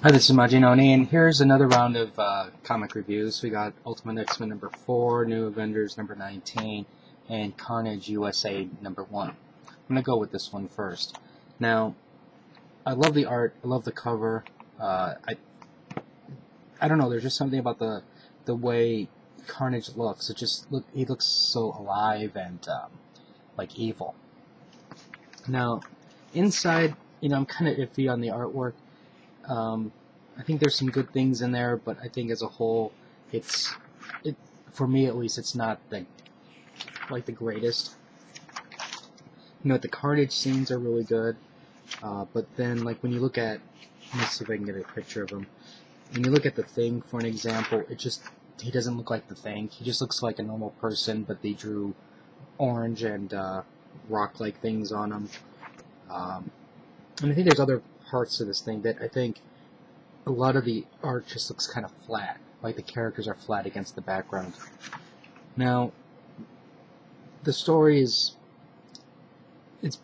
Hi, this is Majinoni, and here's another round of comic reviews. We got Ultimate X-Men number 4, New Avengers number 19, and Carnage USA number 1. I'm going to go with this one first. Now, I love the art, I love the cover. I don't know, there's just something about the way Carnage looks. He looks so alive and like evil. Now, inside, I'm kind of iffy on the artwork. I think there's some good things in there, but I think as a whole, for me at least, it's not the greatest. The Carnage scenes are really good, but then when you look at, let me see if I can get a picture of him. When you look at the Thing, for an example, he doesn't look like the Thing. He just looks like a normal person, but they drew orange and rock-like things on him. And I think there's other parts of this thing that I think a lot of the art just looks kind of flat, like the characters are flat against the background. Now, the story it's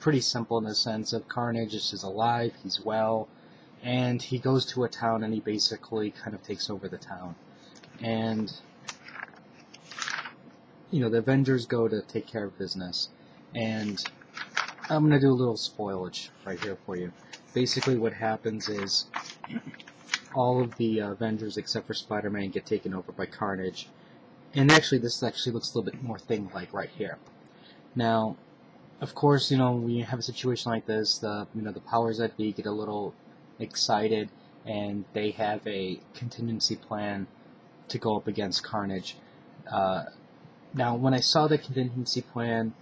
pretty simple in the sense of Carnage is alive, he's well, and he goes to a town and he basically kind of takes over the town. And, the Avengers go to take care of business, and I'm going to do a little spoilage right here for you. Basically what happens is all of the Avengers except for Spider-Man get taken over by Carnage. And actually this looks a little bit more Thing-like right here. Now, of course, when you have a situation like this, the powers that be get a little excited and they have a contingency plan to go up against Carnage. Now, when I saw the contingency plan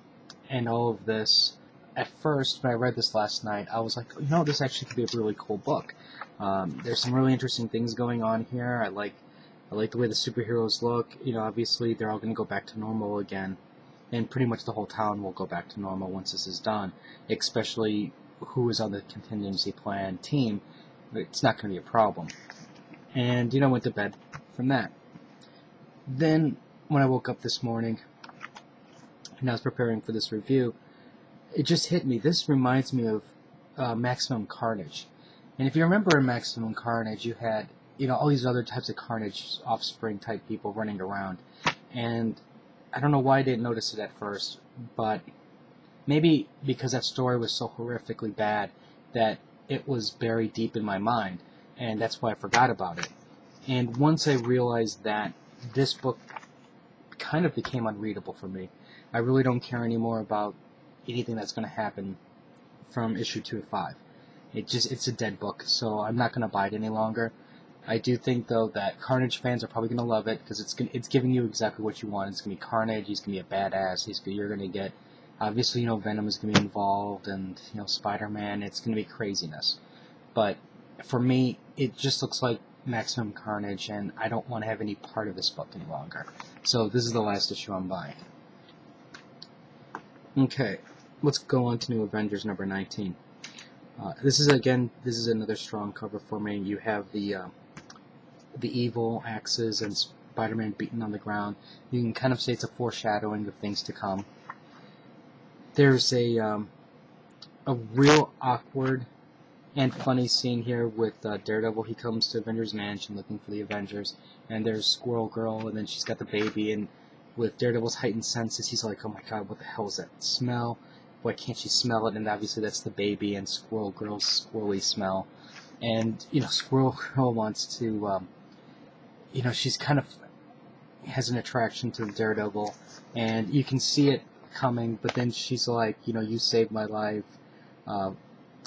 and all of this, at first, when I read this last night, I was like, this actually could be a really cool book. There's some really interesting things going on here. I like the way the superheroes look. Obviously, they're all going to go back to normal again. And pretty much the whole town will go back to normal once this is done. Especially who is on the contingency plan team. It's not going to be a problem. And, went to bed from that. Then, when I woke up this morning, and I was preparing for this review, it just hit me. This reminds me of Maximum Carnage. And if you remember in Maximum Carnage, you had, all these other types of Carnage offspring type people running around. And I don't know why I didn't notice it at first, but maybe because that story was so horrifically bad that it was buried deep in my mind, and that's why I forgot about it. And once I realized that, this book kind of became unreadable for me. I really don't care anymore about anything that's going to happen from issue 2 to 5. It's a dead book, so I'm not going to buy it any longer. I do think, though, that Carnage fans are probably going to love it, because it's giving you exactly what you want. It's going to be Carnage, he's going to be a badass, you're going to get, obviously, Venom is going to be involved, and, Spider-Man, it's going to be craziness. But, for me, it just looks like Maximum Carnage, and I don't want to have any part of this book any longer. So, this is the last issue I'm buying. Okay, let's go on to New Avengers number 19. This is another strong cover for me. You have the evil axes and Spider-Man beaten on the ground. You can kind of say it's a foreshadowing of things to come. There's a real awkward and funny scene here with Daredevil. He comes to Avengers Mansion looking for the Avengers, and there's Squirrel Girl, and then she's got the baby, and with Daredevil's heightened senses, he's like, oh my god, what the hell is that smell? Why can't she smell it? And obviously that's the baby and Squirrel Girl's squirrely smell. And, Squirrel Girl wants to, she's kind of has an attraction to Daredevil, and you can see it coming, but then she's like, you saved my life. And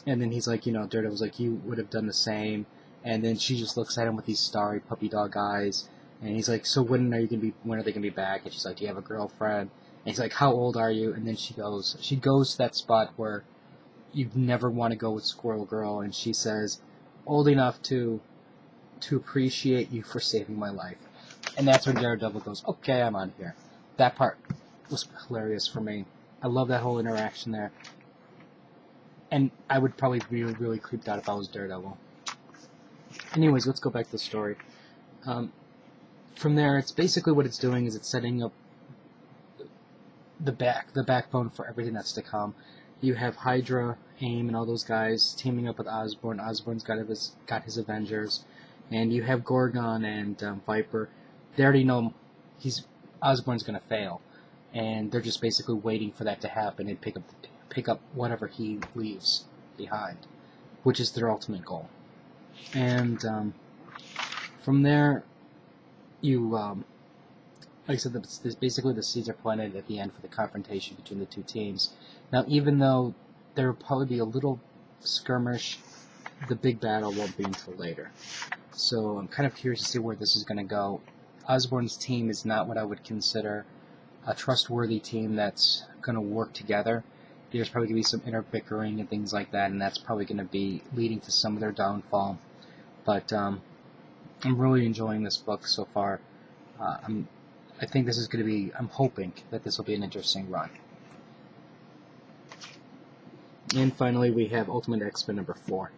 then he's like, Daredevil's like, you would have done the same. And then she just looks at him with these starry puppy dog eyes. And he's like, so when are they gonna be back? And she's like, do you have a girlfriend? And he's like, how old are you? And then she goes to that spot where you'd never want to go with Squirrel Girl, and she says, old enough to appreciate you for saving my life. And that's when Daredevil goes, okay, I'm on here. That part was hilarious for me. I love that whole interaction there. And I would probably be really creeped out if I was Daredevil. Anyways, let's go back to the story. From there, it's basically what it's doing is it's setting up the backbone for everything that's to come. you have Hydra, AIM, and all those guys teaming up with Osborn. Osborn's got his Avengers, and you have Gorgon and Viper. They already know Osborn's going to fail, and they're just basically waiting for that to happen and pick up whatever he leaves behind, which is their ultimate goal. And from there, you like I said, basically the seeds are planted at the end for the confrontation between the two teams. Now, even though there will probably be a little skirmish, the big battle won't be until later. So I'm kind of curious to see where this is going to go. Osborn's team is not what I would consider a trustworthy team that's going to work together. There's probably going to be some inner bickering and things like that, and that's probably going to be leading to some of their downfall. But I'm really enjoying this book so far. I think this is going to be, I'm hoping that this will be an interesting run. And finally, we have Ultimate X-Men number 4.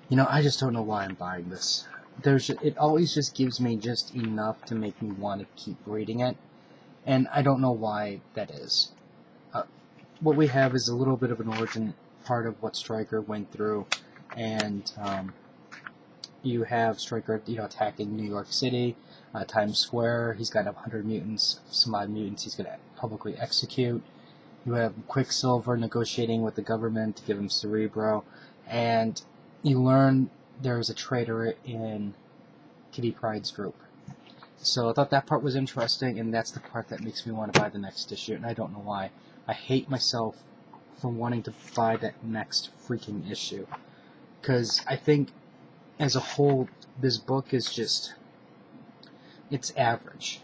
You know, I just don't know why I'm buying this. It always just gives me just enough to make me want to keep reading it, and I don't know why that is. What we have is a little bit of an origin part of what Stryker went through, and you have Stryker, attacking New York City, Times Square. He's got 100 mutants, some odd mutants he's going to publicly execute. You have Quicksilver negotiating with the government to give him Cerebro, and you learn there's a traitor in Kitty Pryde's group. So I thought that part was interesting, and that's the part that makes me want to buy the next issue, and I don't know why. I hate myself for wanting to buy that next freaking issue, because I think as a whole this book is just, it's average.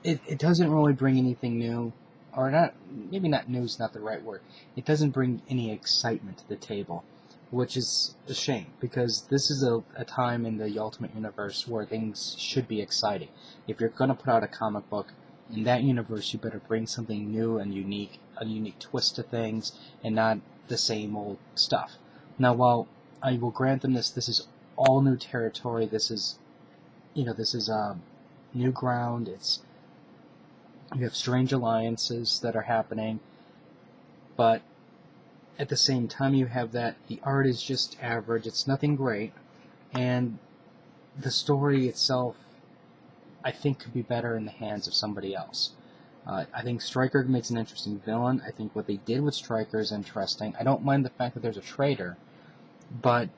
It doesn't really bring anything new, or not, maybe not new is not the right word. It doesn't bring any excitement to the table, which is a shame, because this is a time in the Ultimate Universe where things should be exciting. If you're going to put out a comic book in that universe, you better bring something new and unique, a unique twist to things, and not the same old stuff. Now, while I will grant them this is all new territory, this is new ground, you have strange alliances that are happening, but at the same time you have that the art is just average, it's nothing great, and the story itself I think could be better in the hands of somebody else. I think Stryker makes an interesting villain. I think what they did with Stryker is interesting. I don't mind the fact that there's a traitor, but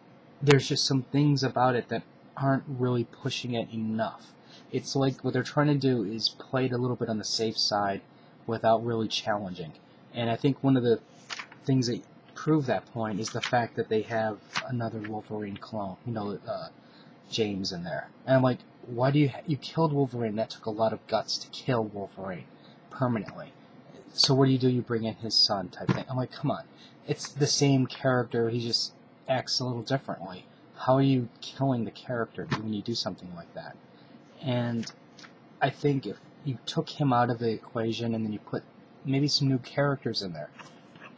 there's just some things about it that aren't really pushing it enough. It's like what they're trying to do is play it a little bit on the safe side without really challenging. And I think one of the things that prove that point is the fact that they have another Wolverine clone, James in there. And I'm like, why do you killed Wolverine? That took a lot of guts to kill Wolverine permanently. So what do? You bring in his son type thing. I'm like, come on. It's the same character, he just acts a little differently. How are you killing the character when you do something like that? And I think if you took him out of the equation and then you put maybe some new characters in there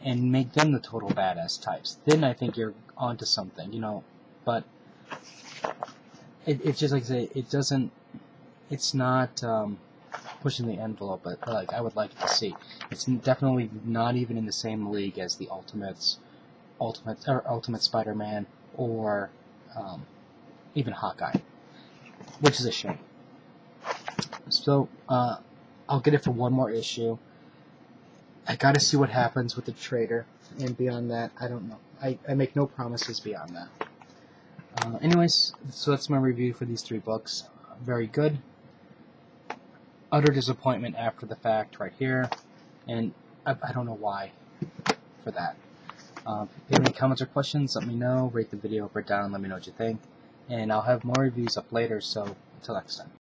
and make them the total badass types, then I think you're onto something, But it's just like I say, it's not pushing the envelope, but like I would like to see. It's definitely not even in the same league as the Ultimate Spider-Man or even Hawkeye, which is a shame. So I'll get it for one more issue. I gotta see what happens with the traitor, and beyond that, I don't know. I make no promises beyond that. Anyways, so that's my review for these 3 books. Very good. Utter disappointment after the fact right here, and I don't know why for that. If you have any comments or questions, let me know. Rate the video up or down, let me know what you think. And I'll have more reviews up later, so until next time.